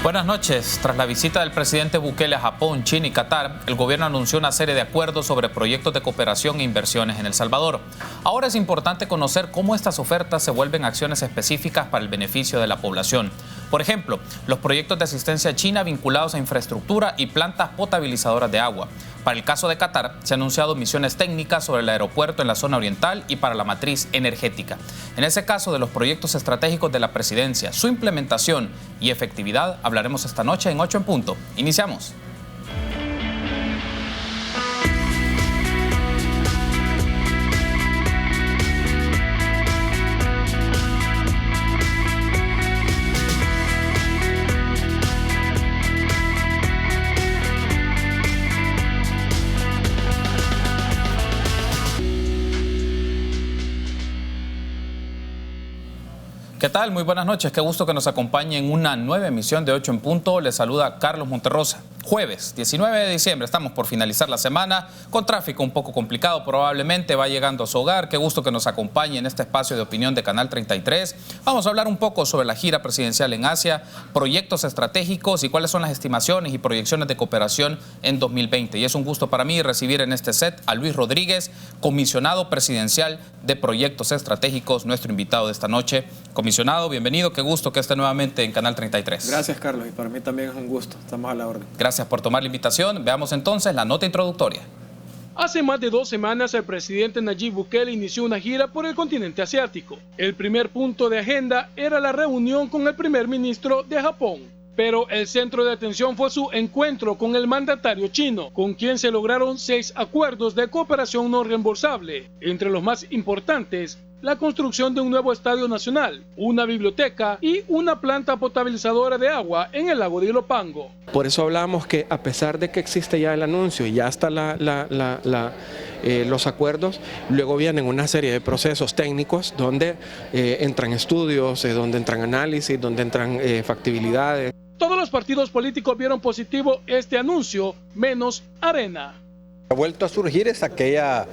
Buenas noches. Tras la visita del presidente Bukele a Japón, China y Qatar, el gobierno anunció una serie de acuerdos sobre proyectos de cooperación e inversiones en El Salvador. Ahora es importante conocer cómo estas ofertas se vuelven acciones específicas para el beneficio de la población. Por ejemplo, los proyectos de asistencia china vinculados a infraestructura y plantas potabilizadoras de agua. Para el caso de Qatar, se han anunciado misiones técnicas sobre el aeropuerto en la zona oriental y para la matriz energética. En ese caso de los proyectos estratégicos de la presidencia, su implementación y efectividad, hablaremos esta noche en 8 en punto. Iniciamos. ¿Qué tal? Muy buenas noches. Qué gusto que nos acompañe en una nueva emisión de 8 en punto. Les saluda Carlos Monterrosa. Jueves 19 de diciembre, estamos por finalizar la semana con tráfico un poco complicado, probablemente va llegando a su hogar. Qué gusto que nos acompañe en este espacio de opinión de Canal 33. Vamos a hablar un poco sobre la gira presidencial en Asia, proyectos estratégicos y cuáles son las estimaciones y proyecciones de cooperación en 2020. Y es un gusto para mí recibir en este set a Luis Rodríguez, comisionado presidencial de proyectos estratégicos, nuestro invitado de esta noche. Comisionado, bienvenido, qué gusto que esté nuevamente en Canal 33. Gracias, Carlos, y para mí también es un gusto, estamos a la orden. Gracias por tomar la invitación. Veamos entonces la nota introductoria. Hace más de 2 semanas el presidente Nayib Bukele inició una gira por el continente asiático. El primer punto de agenda era la reunión con el primer ministro de Japón. Pero el centro de atención fue su encuentro con el mandatario chino, con quien se lograron 6 acuerdos de cooperación no reembolsable. Entre los más importantes, la construcción de un nuevo estadio nacional, una biblioteca y una planta potabilizadora de agua en el lago de Ilopango. Por eso hablamos que a pesar de que existe ya el anuncio y ya está los acuerdos, luego vienen una serie de procesos técnicos donde entran estudios, donde entran análisis, donde entran factibilidades. Todos los partidos políticos vieron positivo este anuncio, menos Arena. Ha vuelto a surgir es aquella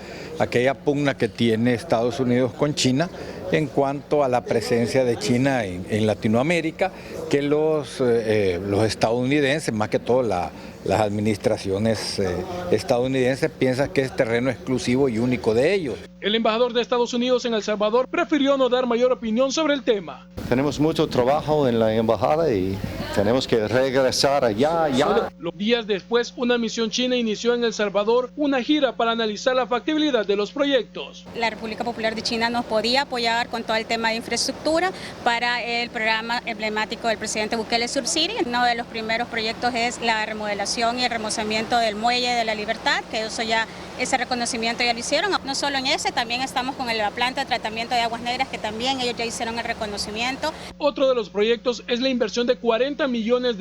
pugna que tiene Estados Unidos con China en cuanto a la presencia de China en Latinoamérica, que los estadounidenses, más que todo las administraciones estadounidenses, piensan que es terreno exclusivo y único de ellos. El embajador de Estados Unidos en El Salvador prefirió no dar mayor opinión sobre el tema. Tenemos mucho trabajo en la embajada y tenemos que regresar allá. Los días después, una misión china inició en El Salvador una gira para analizar la factibilidad de los proyectos. La República Popular de China nos podía apoyar con todo el tema de infraestructura para el programa emblemático del presidente Bukele Sur City. Uno de los primeros proyectos es la remodelación y el remozamiento del Muelle de la Libertad, que eso ya, ese reconocimiento ya lo hicieron. No solo en ese, también estamos con la planta de tratamiento de aguas negras, que también ellos ya hicieron el reconocimiento. Otro de los proyectos es la inversión de $40 millones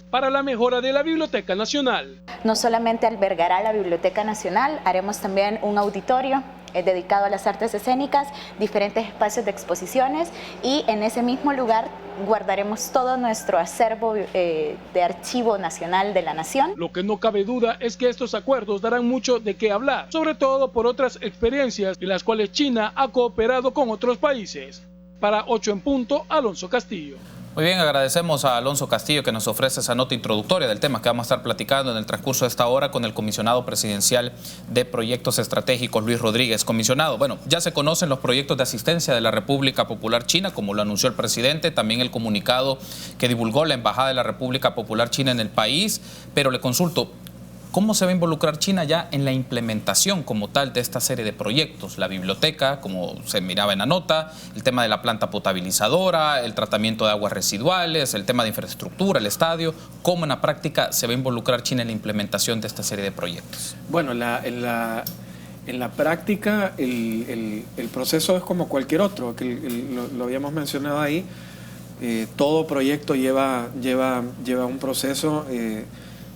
para la mejora de la Biblioteca Nacional. No solamente albergará la Biblioteca Nacional, haremos también un auditorio dedicado a las artes escénicas, diferentes espacios de exposiciones y en ese mismo lugar guardaremos todo nuestro acervo de archivo nacional de la nación. Lo que no cabe duda es que estos acuerdos darán mucho de qué hablar, sobre todo por otras experiencias en las cuales China ha cooperado con otros países. Para 8 en punto, Alonso Castillo. Muy bien, agradecemos a Alonso Castillo que nos ofrece esa nota introductoria del tema que vamos a estar platicando en el transcurso de esta hora con el comisionado presidencial de proyectos estratégicos, Luis Rodríguez. Comisionado, bueno, ya se conocen los proyectos de asistencia de la República Popular China, como lo anunció el presidente, también el comunicado que divulgó la Embajada de la República Popular China en el país, pero le consulto, ¿cómo se va a involucrar China ya en la implementación como tal de esta serie de proyectos? La biblioteca, como se miraba en la nota, el tema de la planta potabilizadora, el tratamiento de aguas residuales, el tema de infraestructura, el estadio. ¿Cómo en la práctica se va a involucrar China en la implementación de esta serie de proyectos? Bueno, en la práctica el proceso es como cualquier otro, que lo habíamos mencionado ahí. Todo proyecto lleva un proceso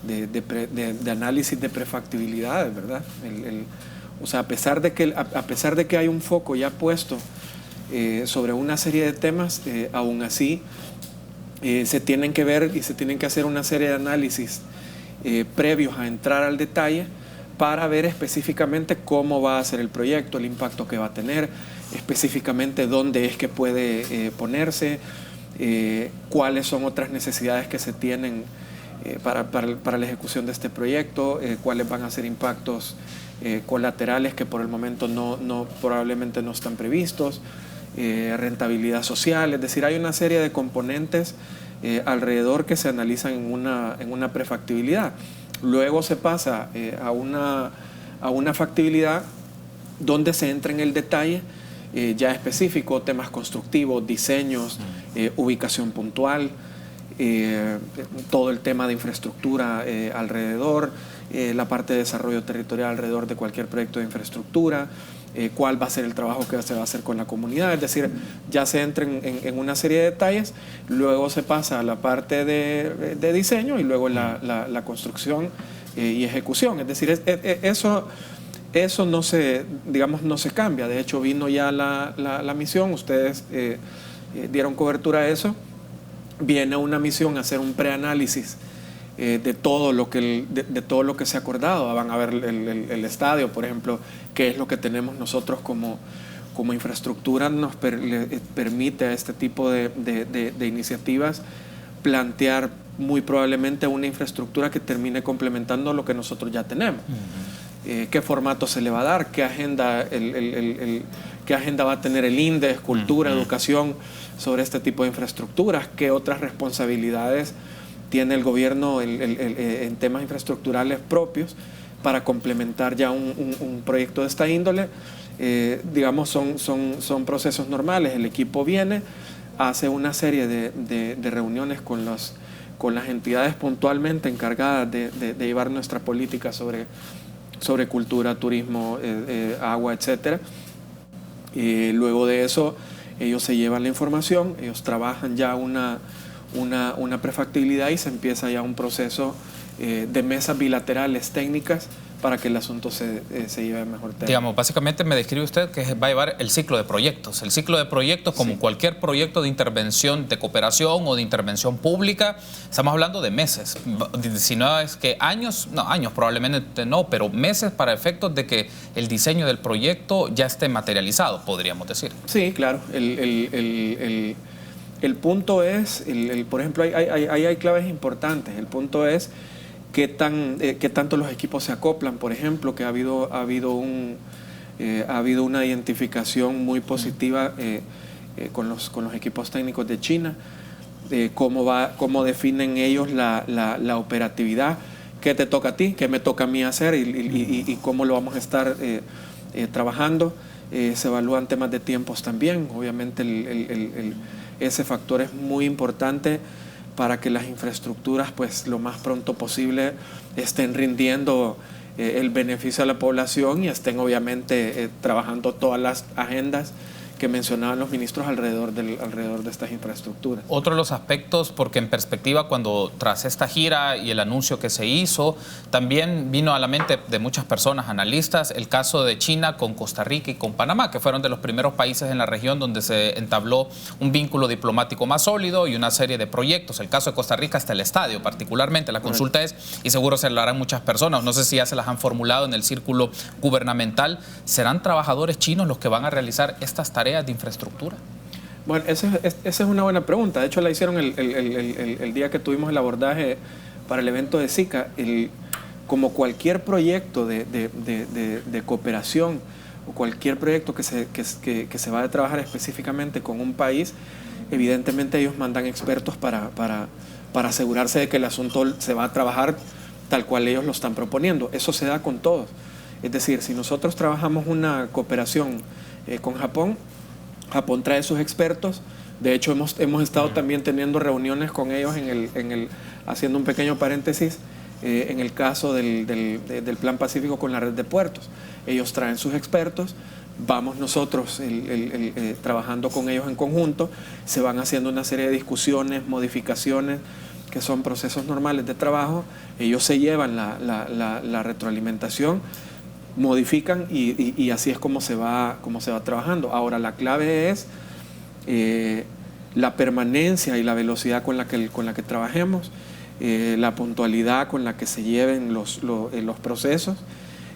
de análisis de prefactibilidades, ¿verdad? O sea, a pesar de que hay un foco ya puesto sobre una serie de temas, aún así se tienen que ver y se tienen que hacer una serie de análisis previos a entrar al detalle para ver específicamente cómo va a ser el proyecto, el impacto que va a tener, específicamente dónde es que puede ponerse, cuáles son otras necesidades que se tienen para la ejecución de este proyecto, cuáles van a ser impactos colaterales que por el momento probablemente no están previstos, rentabilidad social, es decir, hay una serie de componentes alrededor que se analizan en una prefactibilidad. Luego se pasa a una factibilidad donde se entra en el detalle ya específico, temas constructivos, diseños, ubicación puntual, todo el tema de infraestructura alrededor, la parte de desarrollo territorial alrededor de cualquier proyecto de infraestructura, cuál va a ser el trabajo que se va a hacer con la comunidad, es decir, ya se entra en una serie de detalles, luego se pasa a la parte de diseño y luego la construcción y ejecución, es decir, eso no se cambia. De hecho, vino ya la misión, ustedes dieron cobertura a eso. Viene una misión a hacer un preanálisis de todo lo que se ha acordado. Van a ver el estadio, por ejemplo, qué es lo que tenemos nosotros como infraestructura, nos permite a este tipo de iniciativas plantear muy probablemente una infraestructura que termine complementando lo que nosotros ya tenemos. Qué formato se le va a dar, qué agenda va a tener el INDES, cultura, educación, sobre este tipo de infraestructuras, qué otras responsabilidades tiene el gobierno en temas infraestructurales propios para complementar ya un proyecto de esta índole. Son procesos normales. El equipo viene, hace una serie de reuniones con las entidades puntualmente encargadas de llevar nuestra política sobre cultura, turismo, agua, etcétera. Luego de eso, ellos se llevan la información, ellos trabajan ya una prefactibilidad y se empieza ya un proceso de mesas bilaterales técnicas para que el asunto se lleve mejor término. Digamos, básicamente me describe usted que va a llevar el ciclo de proyectos. El ciclo de proyectos, como cualquier proyecto de intervención de cooperación o de intervención pública, estamos hablando de meses. Si no es que años probablemente no, pero meses para efectos de que el diseño del proyecto ya esté materializado, podríamos decir. Sí, claro. El punto es, por ejemplo, hay claves importantes. El punto es qué tanto los equipos se acoplan, por ejemplo, que ha habido una identificación muy positiva con los equipos técnicos de China, cómo definen ellos la operatividad, qué te toca a ti, qué me toca a mí hacer y cómo lo vamos a estar trabajando. Se evalúan temas de tiempos también, obviamente ese factor es muy importante para que las infraestructuras, pues lo más pronto posible, estén rindiendo el beneficio a la población y estén obviamente trabajando todas las agendas que mencionaban los ministros alrededor de estas infraestructuras. Otro de los aspectos, porque en perspectiva, cuando tras esta gira y el anuncio que se hizo, también vino a la mente de muchas personas, analistas, el caso de China con Costa Rica y con Panamá, que fueron de los primeros países en la región donde se entabló un vínculo diplomático más sólido y una serie de proyectos. El caso de Costa Rica hasta el estadio, particularmente. La consulta es, y seguro se lo harán muchas personas, no sé si ya se las han formulado en el círculo gubernamental, ¿serán trabajadores chinos los que van a realizar estas tareas de infraestructura? Bueno, esa es una buena pregunta. De hecho, la hicieron el día que tuvimos el abordaje para el evento de SICA. Como cualquier proyecto de cooperación o cualquier proyecto que se va a trabajar específicamente con un país, evidentemente ellos mandan expertos para asegurarse de que el asunto se va a trabajar tal cual ellos lo están proponiendo. Eso se da con todos. Es decir, si nosotros trabajamos una cooperación con Japón trae sus expertos. De hecho, hemos estado también teniendo reuniones con ellos haciendo un pequeño paréntesis, en el caso del Plan Pacífico con la red de puertos. Ellos traen sus expertos, vamos nosotros trabajando con ellos en conjunto, se van haciendo una serie de discusiones, modificaciones, que son procesos normales de trabajo. Ellos se llevan la retroalimentación, modifican y así es como se va trabajando. Ahora, la clave es la permanencia y la velocidad con la que trabajemos, la puntualidad con la que se lleven los procesos,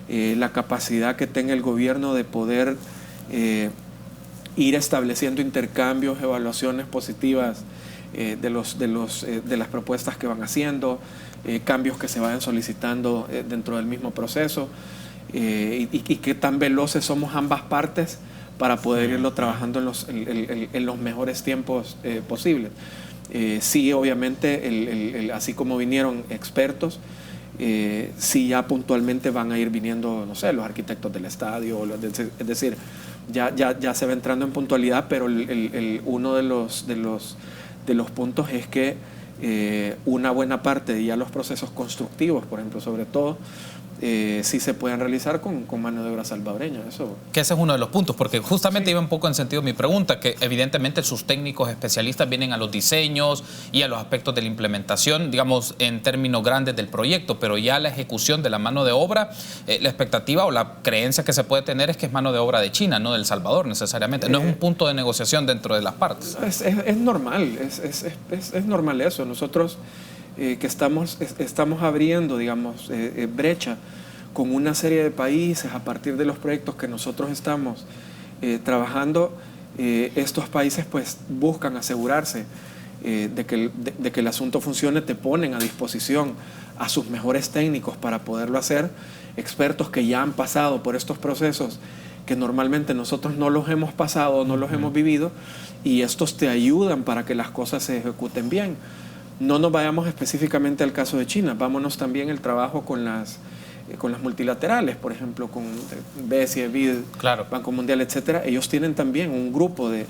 la capacidad que tenga el gobierno de poder ir estableciendo intercambios, evaluaciones positivas de las propuestas que van haciendo, cambios que se vayan solicitando dentro del mismo proceso, y que tan veloces somos ambas partes para poder irlo trabajando en los mejores tiempos posibles. Sí, obviamente, así como vinieron expertos, sí ya puntualmente van a ir viniendo, no sé, los arquitectos del estadio, es decir, ya se va entrando en puntualidad, pero uno de los puntos es que una buena parte de ya los procesos constructivos, por ejemplo, sobre todo, sí se pueden realizar con mano de obra salvadoreña. Eso. Que ese es uno de los puntos, porque justamente iba un poco en sentido mi pregunta, que evidentemente sus técnicos especialistas vienen a los diseños y a los aspectos de la implementación, digamos, en términos grandes del proyecto, pero ya la ejecución de la mano de obra, la expectativa o la creencia que se puede tener es que es mano de obra de China, no del Salvador necesariamente. No es un punto de negociación dentro de las partes. Es normal, es normal eso. Nosotros que estamos abriendo, digamos, brecha con una serie de países a partir de los proyectos que nosotros estamos trabajando. Estos países pues buscan asegurarse de que el asunto funcione, te ponen a disposición a sus mejores técnicos para poderlo hacer, expertos que ya han pasado por estos procesos que normalmente nosotros no los hemos pasado, no los hemos vivido, y estos te ayudan para que las cosas se ejecuten bien. No nos vayamos específicamente al caso de China, vámonos también el trabajo con las multilaterales, por ejemplo, con BESI, BID, claro, Banco Mundial, etcétera. Ellos tienen también un grupo de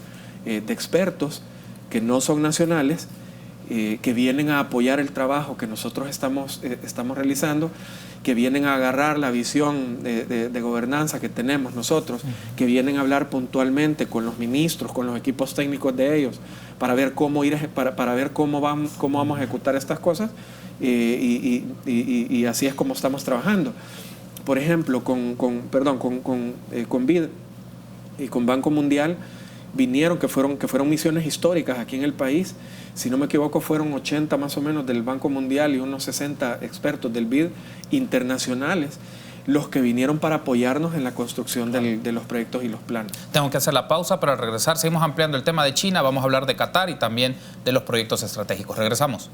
expertos que no son nacionales, que vienen a apoyar el trabajo que nosotros estamos realizando, que vienen a agarrar la visión de gobernanza que tenemos nosotros, que vienen a hablar puntualmente con los ministros, con los equipos técnicos de ellos, para ver cómo vamos a ejecutar estas cosas, y así es como estamos trabajando. Por ejemplo, con BID y con Banco Mundial vinieron, que fueron misiones históricas aquí en el país. Si no me equivoco, fueron 80 más o menos del Banco Mundial y unos 60 expertos del BID internacionales los que vinieron para apoyarnos en la construcción de los proyectos y los planes. Tengo que hacer la pausa para regresar. Seguimos ampliando el tema de China, vamos a hablar de Qatar y también de los proyectos estratégicos. Regresamos.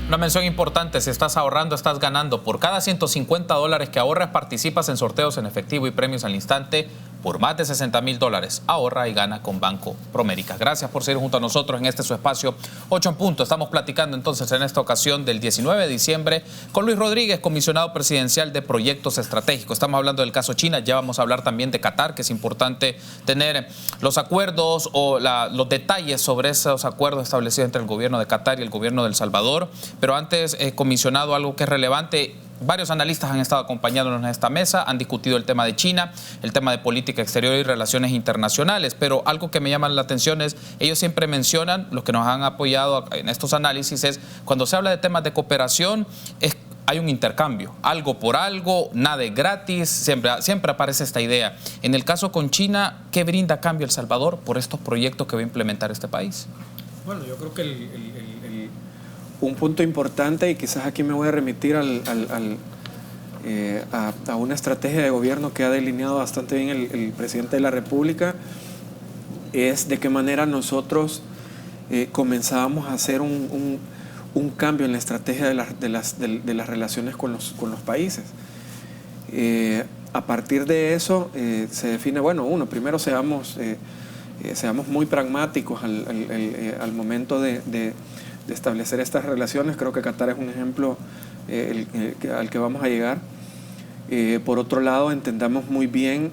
Una mención importante: si estás ahorrando, estás ganando. Por cada $150 que ahorras, participas en sorteos en efectivo y premios al instante por más de $60,000. Ahorra y gana con Banco Promérica. Gracias por seguir junto a nosotros en su espacio 8 en punto. Estamos platicando entonces en esta ocasión del 19 de diciembre con Luis Rodríguez, comisionado presidencial de proyectos estratégicos. Estamos hablando del caso China, ya vamos a hablar también de Qatar, que es importante tener los acuerdos o los detalles sobre esos acuerdos establecidos entre el gobierno de Qatar y el gobierno de El Salvador. Pero antes, comisionado, algo que es relevante. Varios analistas han estado acompañándonos en esta mesa, han discutido el tema de China, el tema de política exterior y relaciones internacionales, pero algo que me llama la atención es, ellos siempre mencionan, los que nos han apoyado en estos análisis, es cuando se habla de temas de cooperación, hay un intercambio, algo por algo, nada es gratis, siempre aparece esta idea. En el caso con China, ¿qué brinda a cambio El Salvador por estos proyectos que va a implementar este país? Bueno, yo creo que un punto importante, y quizás aquí me voy a remitir a una estrategia de gobierno que ha delineado bastante bien el presidente de la República, es de qué manera nosotros comenzábamos a hacer un cambio en la estrategia de las relaciones con los países. A partir de eso se define, primero seamos muy pragmáticos al momento de establecer estas relaciones. Creo que Qatar es un ejemplo al que vamos a llegar. Por otro lado, entendamos muy bien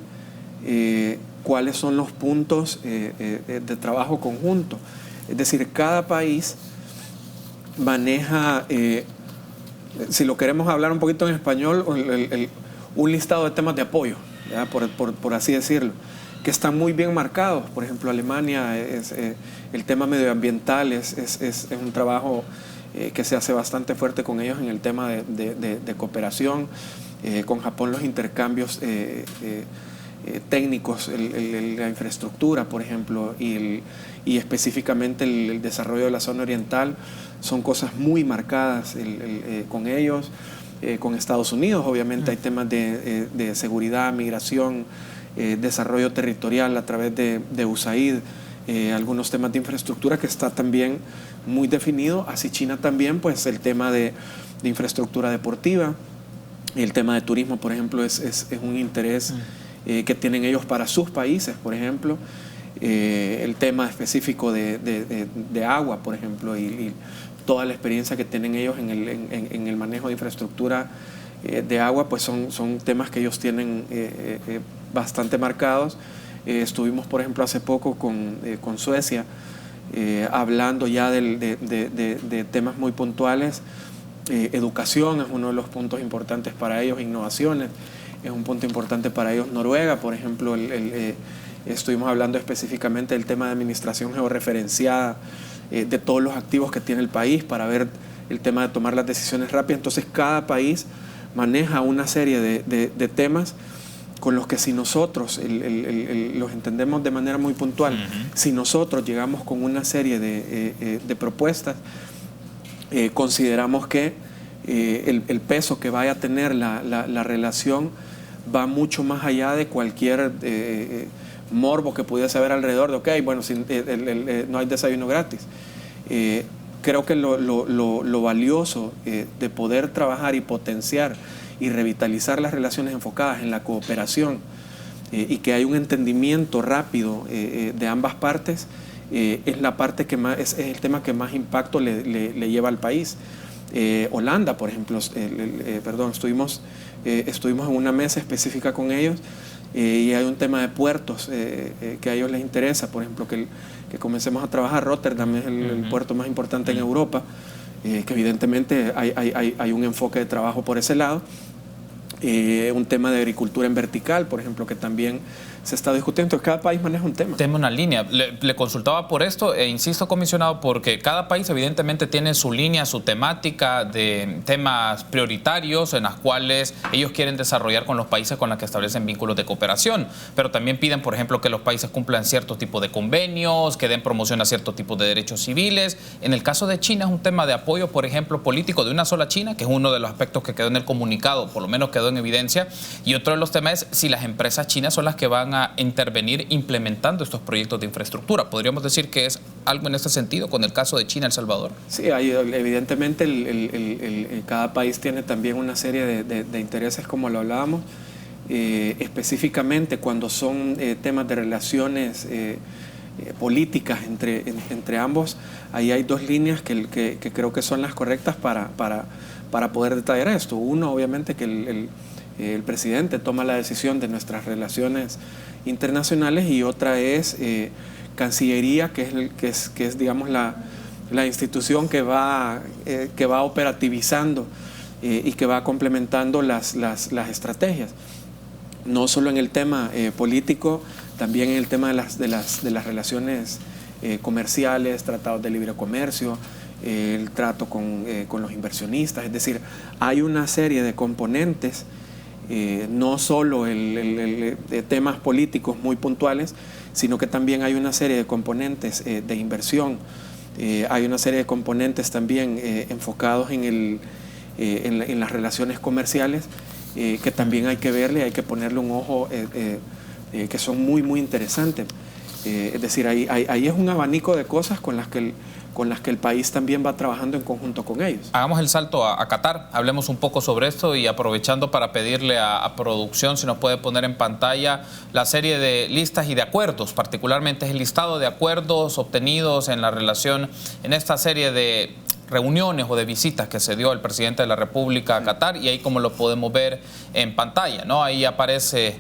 cuáles son los puntos de trabajo conjunto. Es decir, cada país maneja, si lo queremos hablar un poquito en español, un listado de temas de apoyo, ¿ya? Por así decirlo. que están muy bien marcados. Por ejemplo, Alemania, el tema medioambiental es un trabajo que se hace bastante fuerte con ellos en el tema de cooperación. Con Japón los intercambios técnicos, la infraestructura, por ejemplo, y específicamente el desarrollo de la zona oriental son cosas muy marcadas con ellos. Con Estados Unidos, obviamente, hay temas de seguridad, migración, desarrollo territorial a través de USAID, algunos temas de infraestructura que está también muy definido. Así China también, pues el tema de infraestructura deportiva, el tema de turismo, por ejemplo, es un interés que tienen ellos para sus países, por ejemplo. El tema específico de agua, por ejemplo, y toda la experiencia que tienen ellos en el manejo de infraestructura de agua, pues son temas que ellos tienen bastante marcados. Estuvimos, por ejemplo, hace poco con Suecia, hablando ya de temas muy puntuales. Educación es uno de los puntos importantes para ellos, innovaciones es un punto importante para ellos. Noruega, por ejemplo, estuvimos hablando específicamente del tema de administración georreferenciada, de todos los activos que tiene el país para ver el tema de tomar las decisiones rápidas. Entonces cada país maneja una serie de temas con los que si nosotros los entendemos de manera muy puntual, si nosotros llegamos con una serie de propuestas, consideramos que el peso que vaya a tener la relación va mucho más allá de cualquier morbo que pudiese haber alrededor de, ok, bueno, no hay desayuno gratis. Creo que lo valioso de poder trabajar y potenciar y revitalizar las relaciones enfocadas en la cooperación y que hay un entendimiento rápido de ambas partes es la parte que más es el tema que más impacto le lleva al país. Holanda, por ejemplo, estuvimos en una mesa específica con ellos y hay un tema de puertos que a ellos les interesa, por ejemplo, que comencemos a trabajar. Rotterdam es el puerto más importante en Europa, que evidentemente hay un enfoque de trabajo por ese lado. Un tema de agricultura en vertical, por ejemplo, que también se está discutiendo. Cada país maneja un tema. Tema una línea. Le consultaba por esto e insisto, comisionado, porque cada país evidentemente tiene su línea, su temática de temas prioritarios en las cuales ellos quieren desarrollar con los países con los que establecen vínculos de cooperación, pero también piden, por ejemplo, que los países cumplan cierto tipo de convenios, que den promoción a cierto tipo de derechos civiles. En el caso de China es un tema de apoyo, por ejemplo, político de una sola China, que es uno de los aspectos que quedó en el comunicado, por lo menos quedó en evidencia, y otro de los temas es si las empresas chinas son las que van a intervenir implementando estos proyectos de infraestructura. ¿Podríamos decir que es algo en este sentido con el caso de China, El Salvador? Sí, evidentemente cada país tiene también una serie de intereses, como lo hablábamos, específicamente cuando son temas de relaciones políticas entre ambos. Ahí hay dos líneas que creo que son las correctas para poder detallar esto. Uno, obviamente, que el presidente toma la decisión de nuestras relaciones internacionales, y otra es Cancillería, que es digamos la institución que va operativizando y que va complementando las estrategias, no solo en el tema político, también en el tema de las relaciones comerciales, tratados de libre comercio, el trato con los inversionistas. Es decir, hay una serie de componentes, no solo de temas políticos muy puntuales, sino que también hay una serie de componentes de inversión, hay una serie de componentes también enfocados en las relaciones comerciales, que también hay que verle, hay que ponerle un ojo, que son muy, muy interesantes. Es decir, ahí es un abanico de cosas con las que el país también va trabajando en conjunto con ellos. Hagamos el salto a Qatar, hablemos un poco sobre esto, y aprovechando para pedirle a producción si nos puede poner en pantalla la serie de listas y de acuerdos, particularmente el listado de acuerdos obtenidos en la relación, en esta serie de reuniones o de visitas que se dio el presidente de la República a Qatar, y ahí como lo podemos ver en pantalla, ¿no? Ahí aparece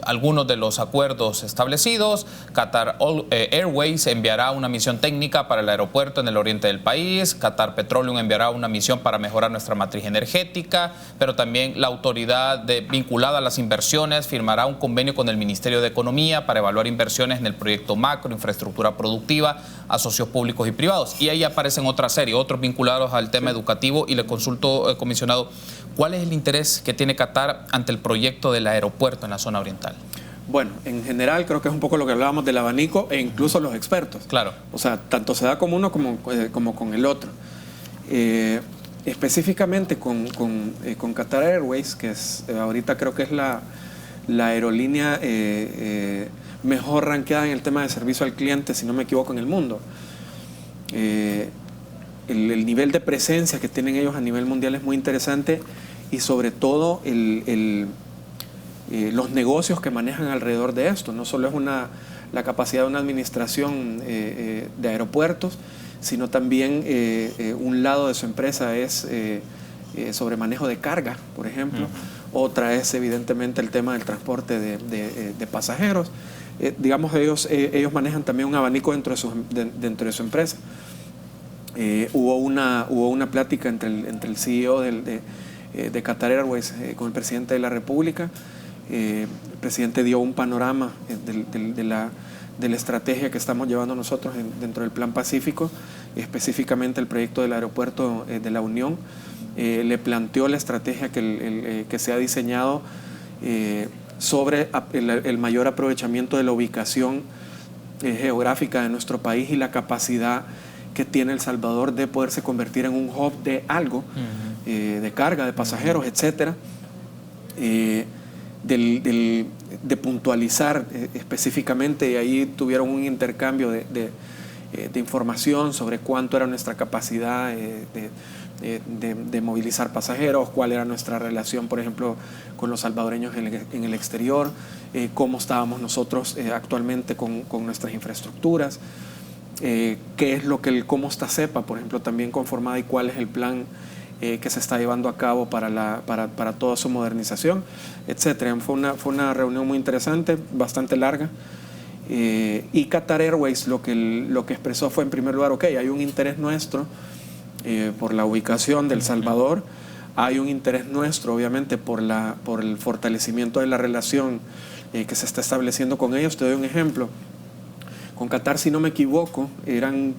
algunos de los acuerdos establecidos. Qatar Airways enviará una misión técnica para el aeropuerto en el oriente del país. Qatar Petroleum enviará una misión para mejorar nuestra matriz energética, pero también la autoridad vinculada a las inversiones firmará un convenio con el Ministerio de Economía para evaluar inversiones en el proyecto macro, infraestructura productiva, a socios públicos y privados. Y ahí aparecen otra serie, otros vinculados al tema educativo, y le consulto, comisionado, ¿cuál es el interés que tiene Qatar ante el proyecto del aeropuerto en la zona oriental? Bueno, en general creo que es un poco lo que hablábamos del abanico e incluso los expertos. Claro. O sea, tanto se da con uno como con el otro. Específicamente con Qatar Airways, que es ahorita creo que es la aerolínea mejor rankeada en el tema de servicio al cliente, si no me equivoco, en el mundo. El nivel de presencia que tienen ellos a nivel mundial es muy interesante, y sobre todo los negocios que manejan alrededor de esto. No solo es la capacidad de una administración de aeropuertos, sino también un lado de su empresa es sobre manejo de carga, por ejemplo. Otra es evidentemente el tema del transporte de pasajeros. Digamos, ellos manejan también un abanico dentro de su empresa. Hubo una plática entre el CEO de Qatar Airways con el presidente de la República. El presidente dio un panorama de la estrategia que estamos llevando nosotros dentro del Plan Pacífico, específicamente el proyecto del aeropuerto de la Unión. Le planteó la estrategia que se ha diseñado sobre el mayor aprovechamiento de la ubicación geográfica de nuestro país y la capacidad que tiene El Salvador de poderse convertir en un hub de algo, de carga, de pasajeros, etcétera. De puntualizar específicamente, y ahí tuvieron un intercambio de información sobre cuánto era nuestra capacidad de movilizar pasajeros, cuál era nuestra relación, por ejemplo, con los salvadoreños en el exterior, cómo estábamos nosotros actualmente con nuestras infraestructuras, qué es cómo está CEPA, por ejemplo, también conformada, y cuál es el plan que se está llevando a cabo para toda su modernización, etcétera. Fue una reunión muy interesante, bastante larga. Y Qatar Airways lo que expresó fue, en primer lugar, hay un interés nuestro por la ubicación de El Salvador, hay un interés nuestro, obviamente, por el fortalecimiento de la relación que se está estableciendo con ellos. Te doy un ejemplo. Con Qatar, si no me equivoco, eran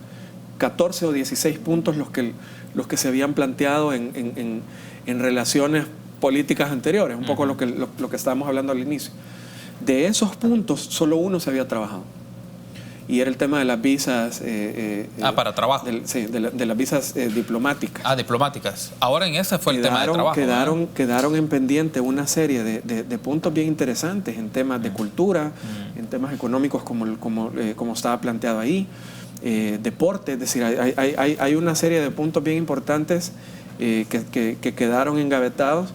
14 o 16 puntos los que se habían planteado en relaciones políticas anteriores, un poco lo que estábamos hablando al inicio. De esos puntos, solo uno se había trabajado, y era el tema de las visas. Para trabajo. De las visas diplomáticas. Diplomáticas. Ahora en ese fue el tema de trabajo. Quedaron en pendiente una serie de puntos bien interesantes en temas de cultura, en temas económicos como estaba planteado ahí. Deporte, es decir, hay una serie de puntos bien importantes que quedaron engavetados,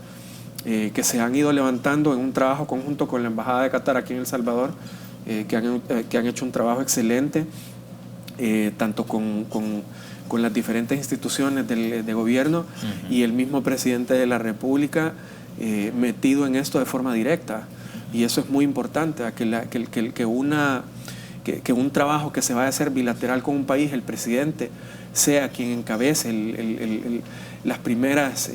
que se han ido levantando en un trabajo conjunto con la Embajada de Qatar aquí en El Salvador, que han hecho un trabajo excelente, tanto con las diferentes instituciones de gobierno y el mismo presidente de la República metido en esto de forma directa. Y eso es muy importante, que un trabajo que se vaya a hacer bilateral con un país, el presidente sea quien encabece las primeras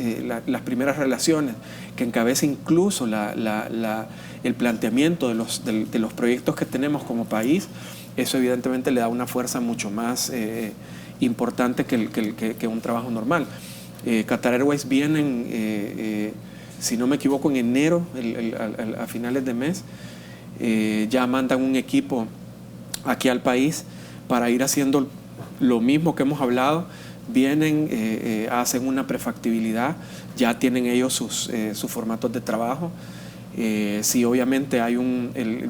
relaciones, que encabece incluso el planteamiento de los proyectos que tenemos como país. Eso evidentemente le da una fuerza mucho más importante que un trabajo normal. Qatar Airways vienen, si no me equivoco, en enero, a finales de mes, ya mandan un equipo aquí al país para ir haciendo lo mismo que hemos hablado. Vienen, hacen una prefactibilidad, ya tienen ellos sus formatos de trabajo. Si obviamente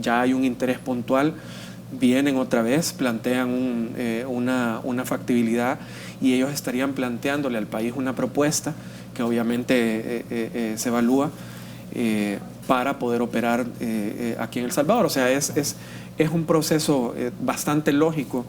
ya hay un interés puntual, vienen otra vez, plantean una factibilidad, y ellos estarían planteándole al país una propuesta que obviamente se evalúa para poder operar aquí en El Salvador. O sea, es es un proceso bastante lógico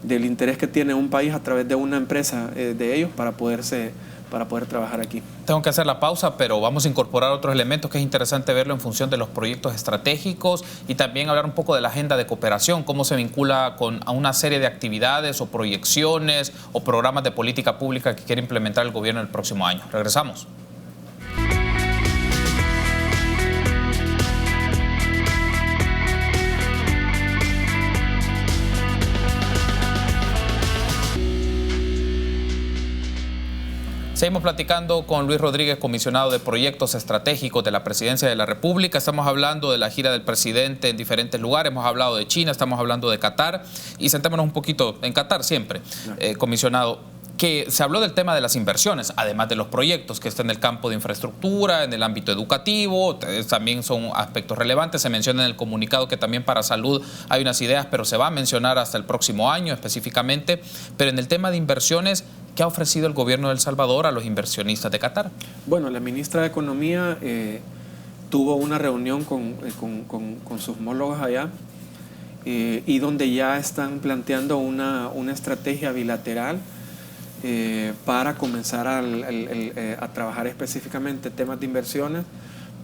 del interés que tiene un país a través de una empresa de ellos para poder trabajar aquí. Tengo que hacer la pausa, pero vamos a incorporar otros elementos que es interesante verlo en función de los proyectos estratégicos y también hablar un poco de la agenda de cooperación, cómo se vincula a una serie de actividades o proyecciones o programas de política pública que quiere implementar el gobierno el próximo año. Regresamos. Seguimos platicando con Luis Rodríguez, comisionado de Proyectos Estratégicos de la Presidencia de la República. Estamos hablando de la gira del presidente en diferentes lugares. Hemos hablado de China, estamos hablando de Qatar. Y sentémonos un poquito en Qatar siempre, comisionado, que se habló del tema de las inversiones, además de los proyectos que están en el campo de infraestructura, en el ámbito educativo, también son aspectos relevantes. Se menciona en el comunicado que también para salud hay unas ideas, pero se va a mencionar hasta el próximo año específicamente. Pero en el tema de inversiones, ¿qué ha ofrecido el gobierno de El Salvador a los inversionistas de Qatar? Bueno, la ministra de Economía tuvo una reunión con sus homólogos allá y donde ya están planteando una estrategia bilateral para comenzar a trabajar específicamente temas de inversiones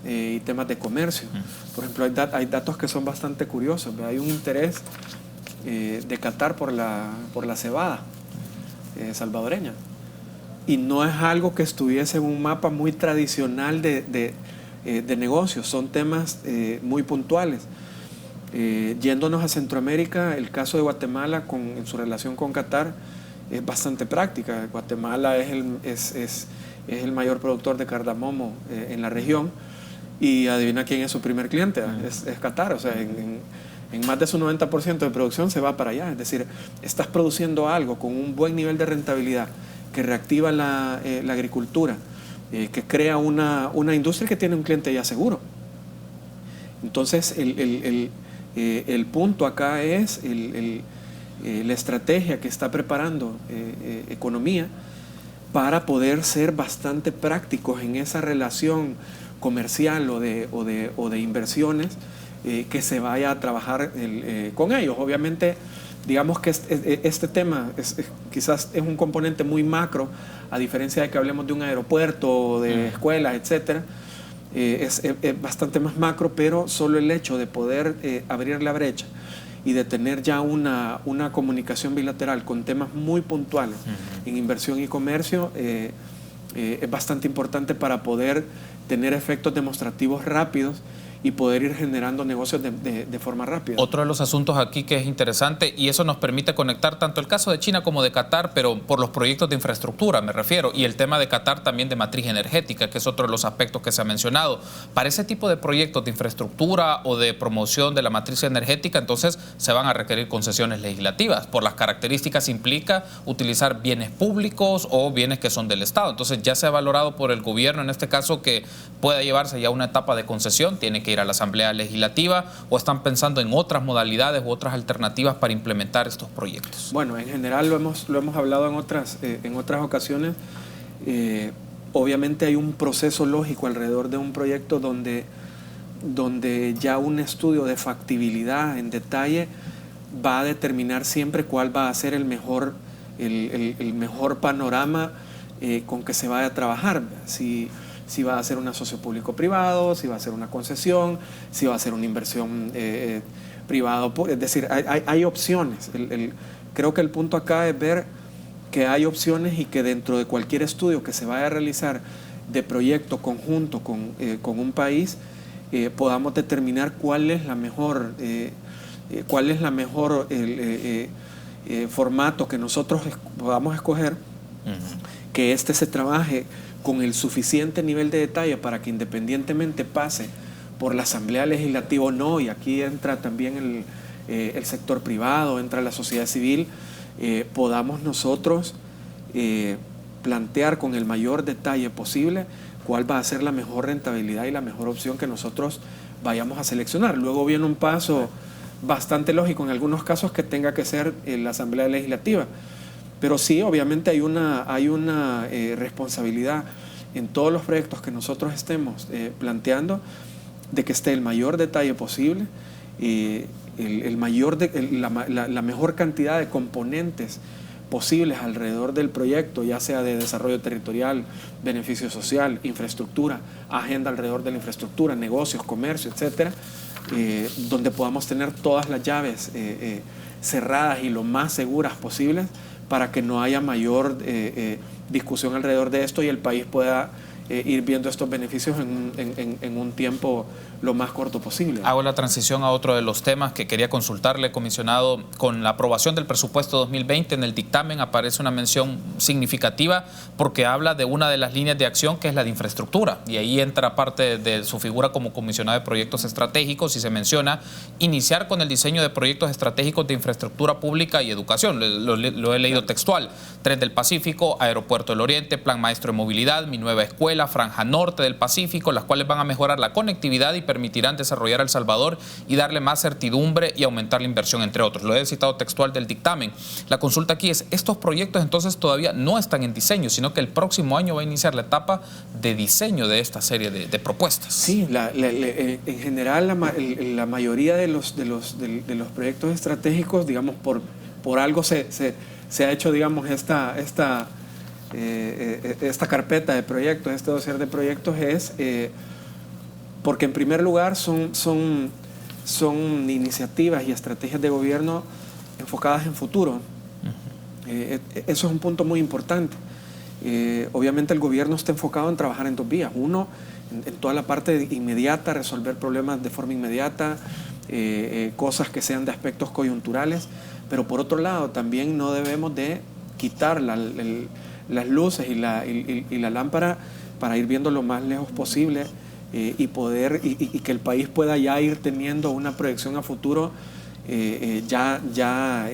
y temas de comercio. Por ejemplo, hay datos que son bastante curiosos. Hay un interés de Qatar por la cebada salvadoreña, y no es algo que estuviese en un mapa muy tradicional de negocios, son temas muy puntuales. Yéndonos a Centroamérica, el caso de Guatemala en su relación con Qatar es bastante práctica. Guatemala es el mayor productor de cardamomo en la región, y adivina quién es su primer cliente, es Qatar. O sea, en más de su 90% de producción se va para allá. Es decir, estás produciendo algo con un buen nivel de rentabilidad que reactiva la agricultura, que crea una industria que tiene un cliente ya seguro. Entonces, el punto acá es la estrategia que está preparando economía para poder ser bastante prácticos en esa relación comercial o de inversiones, que se vaya a trabajar con ellos. Obviamente, digamos que este tema quizás es un componente muy macro, a diferencia de que hablemos de un aeropuerto, de escuelas, etcétera. Es bastante más macro, pero solo el hecho de poder abrir la brecha y de tener ya una comunicación bilateral con temas muy puntuales en inversión y comercio es bastante importante para poder tener efectos demostrativos rápidos y poder ir generando negocios de forma rápida. Otro de los asuntos aquí que es interesante, y eso nos permite conectar tanto el caso de China como de Qatar, pero por los proyectos de infraestructura me refiero, y el tema de Qatar también de matriz energética, que es otro de los aspectos que se ha mencionado. Para ese tipo de proyectos de infraestructura o de promoción de la matriz energética, entonces se van a requerir concesiones legislativas. Por las características implica utilizar bienes públicos o bienes que son del Estado. Entonces ya se ha valorado por el gobierno, en este caso, que pueda llevarse ya una etapa de concesión, tiene que ir a la Asamblea Legislativa, o están pensando en otras modalidades u otras alternativas para implementar estos proyectos. Bueno, en general lo hemos hablado en otras ocasiones. Obviamente hay un proceso lógico alrededor de un proyecto donde ya un estudio de factibilidad en detalle va a determinar siempre cuál va a ser el mejor panorama con que se vaya a trabajar. Si va a ser un asocio público-privado, si va a ser una concesión, si va a ser una inversión privado. Es decir, hay opciones. Creo que el punto acá es ver que hay opciones y que dentro de cualquier estudio que se vaya a realizar de proyecto conjunto con un país, podamos determinar cuál es la mejor formato que nosotros podamos escoger, que se trabaje con el suficiente nivel de detalle para que independientemente pase por la Asamblea Legislativa o no, y aquí entra también el sector privado, entra la sociedad civil, podamos nosotros plantear con el mayor detalle posible cuál va a ser la mejor rentabilidad y la mejor opción que nosotros vayamos a seleccionar. Luego viene un paso bastante lógico en algunos casos que tenga que ser la Asamblea Legislativa. Pero sí, obviamente hay una responsabilidad en todos los proyectos que nosotros estemos planteando de que esté el mayor detalle posible, la mejor cantidad de componentes posibles alrededor del proyecto, ya sea de desarrollo territorial, beneficio social, infraestructura, agenda alrededor de la infraestructura, negocios, comercio, etcétera, donde podamos tener todas las llaves cerradas y lo más seguras posibles para que no haya mayor discusión alrededor de esto y el país pueda ir viendo estos beneficios en un tiempo lo más corto posible. Hago la transición a otro de los temas que quería consultarle, comisionado. Con la aprobación del presupuesto 2020 en el dictamen aparece una mención significativa porque habla de una de las líneas de acción que es la de infraestructura, y ahí entra parte de su figura como comisionado de proyectos estratégicos y se menciona iniciar con el diseño de proyectos estratégicos de infraestructura pública y educación. Lo he leído textual: Tren del Pacífico, Aeropuerto del Oriente, Plan Maestro de Movilidad, Mi Nueva Escuela, Franja Norte del Pacífico, las cuales van a mejorar la conectividad y permitirán desarrollar a El Salvador y darle más certidumbre y aumentar la inversión, entre otros. Lo he citado textual del dictamen. La consulta aquí es, estos proyectos entonces todavía no están en diseño, sino que el próximo año va a iniciar la etapa de diseño de esta serie de propuestas. Sí, en general la mayoría de los proyectos estratégicos, digamos, por algo se ha hecho, digamos, esta carpeta de proyectos, este dossier de proyectos es porque en primer lugar son iniciativas y estrategias de gobierno enfocadas en futuro. Eso es un punto muy importante. Obviamente el gobierno está enfocado en trabajar en dos vías. Uno, en toda la parte inmediata, resolver problemas de forma inmediata, cosas que sean de aspectos coyunturales, pero por otro lado también no debemos de quitar las luces y la lámpara para ir viendo lo más lejos posible y que el país pueda ya ir teniendo una proyección a futuro ya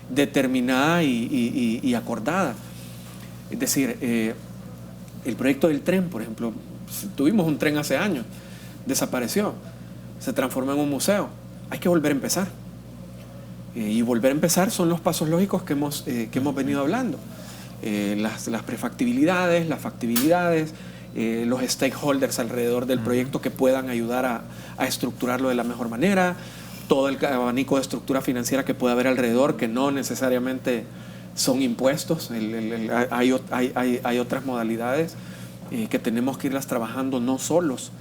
determinada y acordada. Es decir, el proyecto del tren, por ejemplo, tuvimos un tren hace años, desapareció, se transformó en un museo. Hay que volver a empezar. Y volver a empezar son los pasos lógicos que hemos venido hablando. Las prefactibilidades, las factibilidades, los stakeholders alrededor del proyecto que puedan ayudar a estructurarlo de la mejor manera, todo el abanico de estructura financiera que pueda haber alrededor, que no necesariamente son impuestos. Hay otras modalidades que tenemos que irlas trabajando no solos,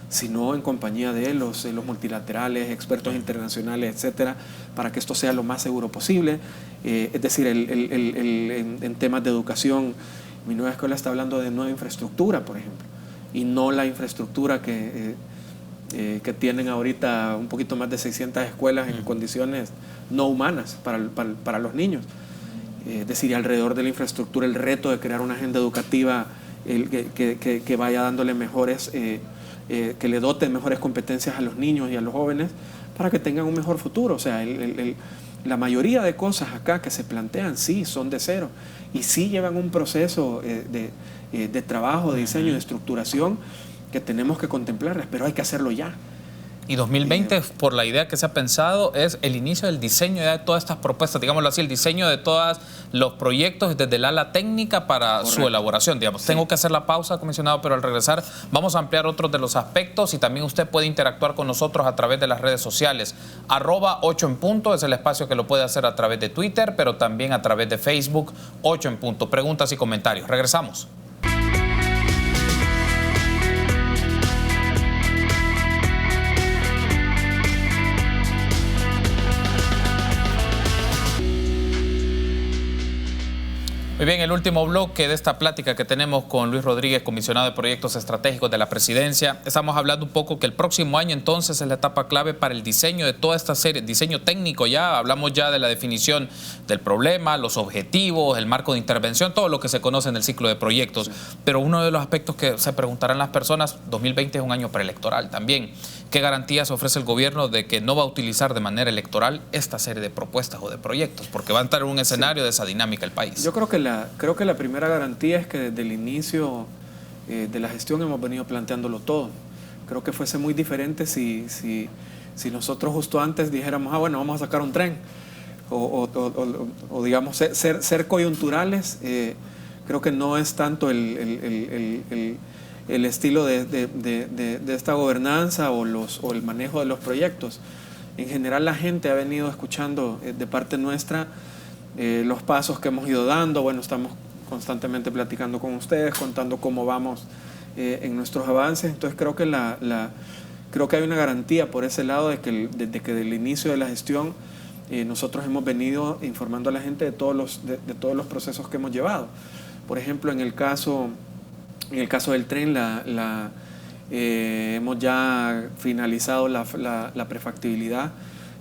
sino en compañía de los multilaterales, expertos internacionales, etcétera, para que esto sea lo más seguro posible. Es decir, en temas de educación, Mi Nueva Escuela está hablando de nueva infraestructura, por ejemplo, y no la infraestructura que tienen ahorita un poquito más de 600 escuelas en condiciones no humanas para los niños. Es decir, alrededor de la infraestructura, el reto de crear una agenda educativa que vaya dándole mejores... que le doten mejores competencias a los niños y a los jóvenes para que tengan un mejor futuro. O sea, la mayoría de cosas acá que se plantean sí son de cero y sí llevan un proceso de trabajo, de diseño, de estructuración que tenemos que contemplarlas, pero hay que hacerlo ya. Y 2020, por la idea que se ha pensado, es el inicio del diseño de todas estas propuestas, digámoslo así, el diseño de todos los proyectos desde el ala técnica para Correcto. Su elaboración, digamos. Sí. Tengo que hacer la pausa, comisionado, pero al regresar vamos a ampliar otros de los aspectos y también usted puede interactuar con nosotros a través de las redes sociales. @8 en punto es el espacio que lo puede hacer a través de Twitter, pero también a través de Facebook, 8 en punto. Preguntas y comentarios. Regresamos. Muy bien, el último bloque de esta plática que tenemos con Luis Rodríguez, comisionado de Proyectos Estratégicos de la Presidencia. Estamos hablando un poco que el próximo año entonces es la etapa clave para el diseño de toda esta serie, diseño técnico ya, hablamos ya de la definición del problema, los objetivos, el marco de intervención, todo lo que se conoce en el ciclo de proyectos. Pero uno de los aspectos que se preguntarán las personas, 2020 es un año preelectoral también. ¿Qué garantías ofrece el gobierno de que no va a utilizar de manera electoral esta serie de propuestas o de proyectos? Porque va a entrar en un escenario de esa dinámica el país. Yo creo que la primera garantía es que desde el inicio de la gestión hemos venido planteándolo todo. Creo que fuese muy diferente si nosotros justo antes dijéramos, bueno, vamos a sacar un tren, o digamos, ser coyunturales. Creo que no es tanto el estilo de esta gobernanza o el manejo de los proyectos. en general la gente ha venido escuchando de parte nuestra los pasos que hemos ido dando. Bueno, estamos constantemente platicando con ustedes, contando cómo vamos en nuestros avances. Entonces creo que creo que hay una garantía por ese lado desde que del inicio de la gestión nosotros hemos venido informando a la gente de todos los procesos que hemos llevado. Por ejemplo, en el caso del tren, hemos ya finalizado la prefactibilidad.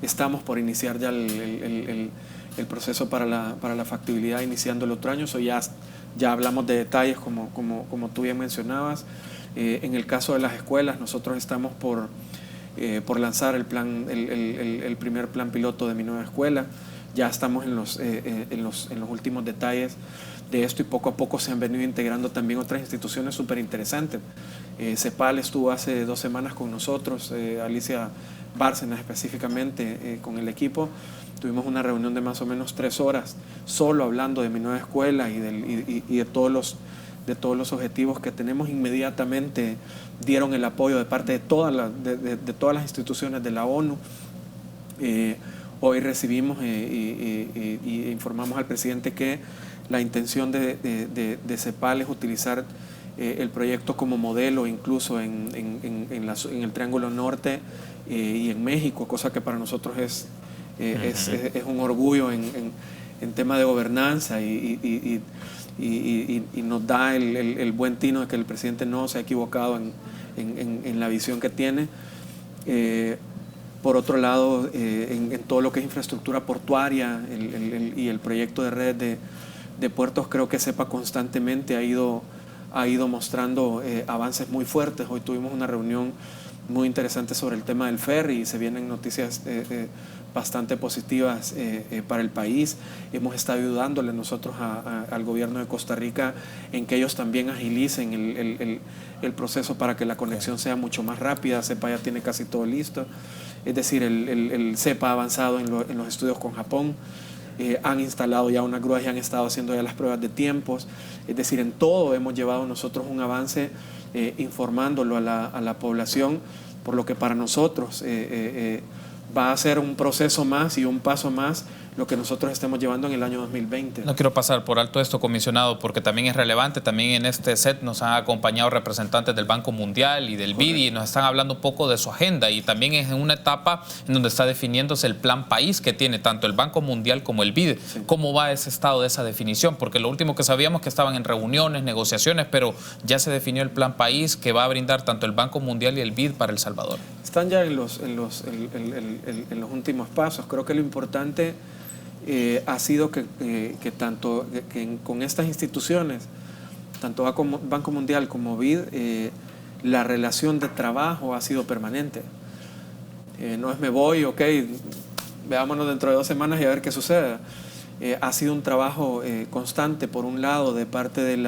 Estamos por iniciar ya el proceso para la factibilidad iniciando el otro año. Eso ya hablamos de detalles como tú bien mencionabas. En el caso de las escuelas, nosotros estamos por lanzar el primer plan piloto de mi nueva escuela. Ya estamos en los últimos detalles de esto y poco a poco se han venido integrando también otras instituciones súper interesantes. CEPAL estuvo hace 2 semanas con nosotros, Alicia Bárcenas específicamente con el equipo. Tuvimos una reunión de más o menos 3 horas solo hablando de mi nueva escuela y de todos los objetivos que tenemos. Inmediatamente dieron el apoyo de parte de todas las instituciones de la ONU. Hoy recibimos y informamos al presidente que la intención de CEPAL es utilizar el proyecto como modelo incluso en el Triángulo Norte y en México, cosa que para nosotros es un orgullo en tema de gobernanza y nos da el buen tino de que el presidente no se ha equivocado en la visión que tiene. Por otro lado, en todo lo que es infraestructura portuaria y el proyecto de redes de puertos, creo que CEPA constantemente ha ido mostrando avances muy fuertes. Hoy tuvimos una reunión muy interesante sobre el tema del ferry y se vienen noticias bastante positivas para el país. Hemos estado ayudándole nosotros al gobierno de Costa Rica en que ellos también agilicen el proceso para que la conexión sea mucho más rápida. CEPA ya tiene casi todo listo. Es decir, el CEPA ha avanzado en los estudios con Japón. Han instalado ya unas grúas y han estado haciendo ya las pruebas de tiempos. Es decir, en todo hemos llevado nosotros un avance informándolo a la población, por lo que para nosotros va a ser un proceso más y un paso más lo que nosotros estemos llevando en el año 2020. No quiero pasar por alto esto, comisionado, porque también es relevante. También en este set nos han acompañado representantes del Banco Mundial y del BID y nos están hablando un poco de su agenda, y también es en una etapa en donde está definiéndose el plan país que tiene tanto el Banco Mundial como el BID. Sí. ¿Cómo va ese estado de esa definición? Porque lo último que sabíamos que estaban en reuniones, negociaciones, pero ya se definió el plan país que va a brindar tanto el Banco Mundial y el BID para El Salvador. Están ya en los últimos pasos. Creo que lo importante ha sido que con estas instituciones, tanto Banco Mundial como BID, la relación de trabajo ha sido permanente. No es me voy, ok, veámonos dentro de 2 semanas y a ver qué sucede. Ha sido un trabajo constante, por un lado, de parte del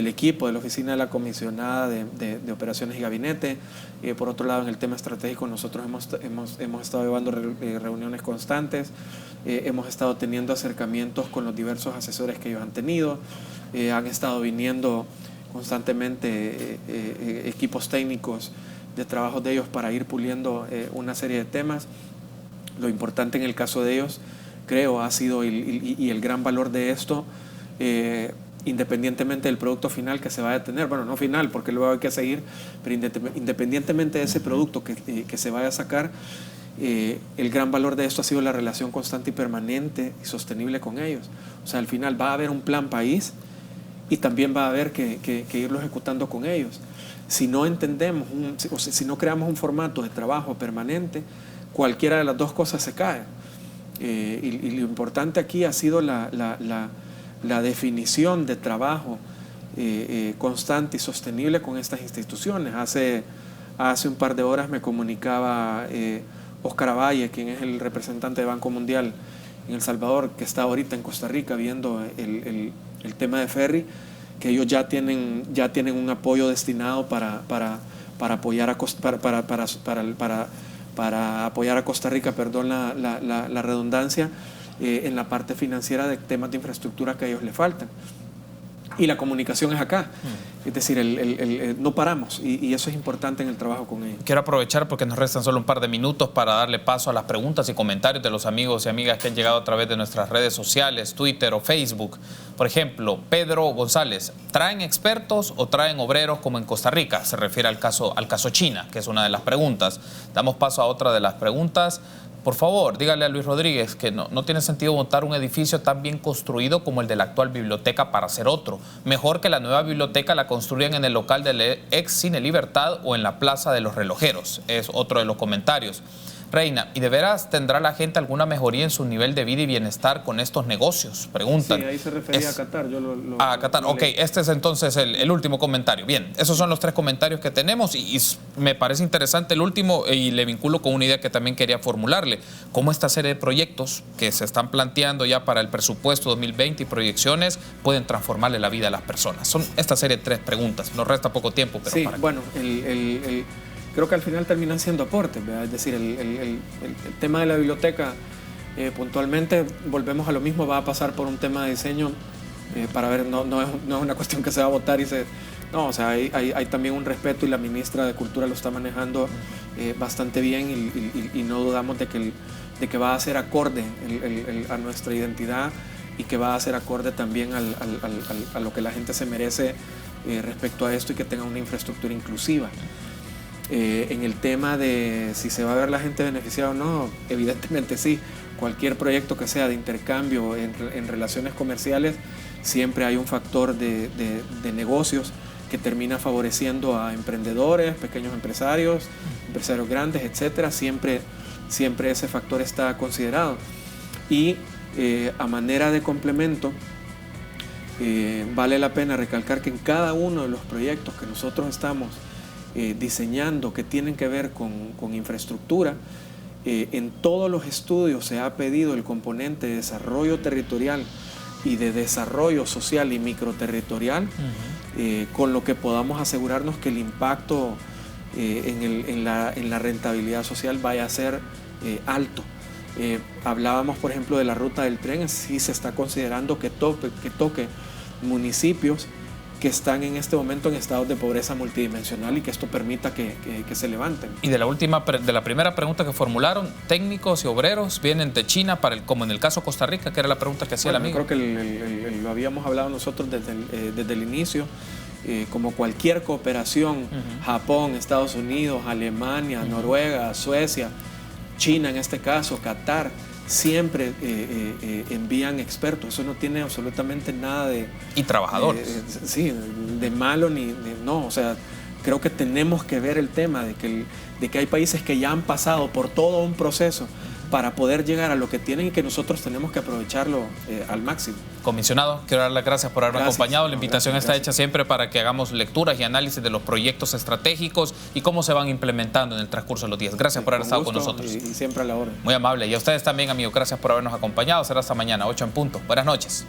equipo, de la oficina de la comisionada de operaciones y gabinete. Por otro lado, en el tema estratégico nosotros hemos estado llevando reuniones constantes, hemos estado teniendo acercamientos con los diversos asesores que ellos han tenido, han estado viniendo constantemente equipos técnicos de trabajo de ellos para ir puliendo una serie de temas. Lo importante en el caso de ellos, creo, ha sido y el gran valor de esto, independientemente del producto final que se vaya a tener, bueno, no final porque luego hay que seguir, pero independientemente de ese producto que se vaya a sacar, el gran valor de esto ha sido la relación constante y permanente y sostenible con ellos. O sea, al final va a haber un plan país y también va a haber que irlo ejecutando con ellos. Si no entendemos, si no creamos un formato de trabajo permanente, cualquiera de las dos cosas se cae. Y lo importante aquí ha sido la definición de trabajo constante y sostenible con estas instituciones. Hace un par de horas me comunicaba Oscar Avalle, quien es el representante de Banco Mundial en El Salvador, que está ahorita en Costa Rica viendo el tema de ferry, que ellos ya tienen un apoyo destinado para apoyar a Costa Rica, perdón la redundancia, en la parte financiera de temas de infraestructura que a ellos les faltan. y la comunicación es acá. Es decir, no paramos y eso es importante en el trabajo con ellos. Quiero aprovechar porque nos restan solo un par de minutos para darle paso a las preguntas y comentarios de los amigos y amigas que han llegado a través de nuestras redes sociales, Twitter o Facebook. Por ejemplo, Pedro González, ¿traen expertos o traen obreros como en Costa Rica? Se refiere al caso China, que es una de las preguntas. Damos paso a otra de las preguntas. Por favor, dígale a Luis Rodríguez que no tiene sentido montar un edificio tan bien construido como el de la actual biblioteca para hacer otro. Mejor que la nueva biblioteca la construyan en el local del ex Cine Libertad o en la Plaza de los Relojeros. Es otro de los comentarios. Reina, ¿y de veras tendrá la gente alguna mejoría en su nivel de vida y bienestar con estos negocios? Preguntan. Sí, ahí se refería a Qatar. A Qatar, ok. Este es entonces el último comentario. Bien, esos son los 3 comentarios que tenemos y me parece interesante el último y le vinculo con una idea que también quería formularle. ¿Cómo esta serie de proyectos que se están planteando ya para el presupuesto 2020 y proyecciones pueden transformarle la vida a las personas? Son esta serie de 3 preguntas. Nos resta poco tiempo, pero sí, bueno, creo que al final terminan siendo aportes, ¿verdad? Es decir, el tema de la biblioteca, puntualmente, volvemos a lo mismo, va a pasar por un tema de diseño para ver, no es una cuestión que se va a votar y se... No, o sea, hay también un respeto y la ministra de Cultura lo está manejando bastante bien y no dudamos de que va a ser acorde a nuestra identidad y que va a ser acorde también a lo que la gente se merece respecto a esto y que tenga una infraestructura inclusiva. En el tema de si se va a ver la gente beneficiada o no, evidentemente sí. Cualquier proyecto que sea de intercambio en relaciones comerciales, siempre hay un factor de negocios que termina favoreciendo a emprendedores, pequeños empresarios, empresarios grandes, etcétera. Siempre ese factor está considerado. Y a manera de complemento, vale la pena recalcar que en cada uno de los proyectos que nosotros estamos diseñando que tienen que ver con infraestructura, en todos los estudios se ha pedido el componente de desarrollo territorial y de desarrollo social y microterritorial, con lo que podamos asegurarnos que el impacto en la rentabilidad social vaya a ser alto. Hablábamos, por ejemplo, de la ruta del tren. Sí se está considerando que toque municipios que están en este momento en estados de pobreza multidimensional y que esto permita que se levanten. Y de la primera pregunta que formularon, técnicos y obreros vienen de China, como en el caso Costa Rica, que era la pregunta que hacía el amigo. Creo que lo habíamos hablado nosotros desde el inicio. Como cualquier cooperación, Japón, Estados Unidos, Alemania, Noruega, Suecia, China en este caso, Qatar, siempre envían expertos. Eso no tiene absolutamente nada de... Y trabajadores. De malo no. O sea, creo que tenemos que ver el tema de que hay países que ya han pasado por todo un proceso para poder llegar a lo que tienen y que nosotros tenemos que aprovecharlo al máximo. Comisionado, quiero dar las gracias por haberme acompañado. La invitación está hecha siempre para que hagamos lecturas y análisis de los proyectos estratégicos y cómo se van implementando en el transcurso de los días. Gracias por haber estado con nosotros. Y siempre a la orden. Muy amable. Y a ustedes también, amigos, gracias por habernos acompañado. Será hasta mañana, 8 en punto. Buenas noches.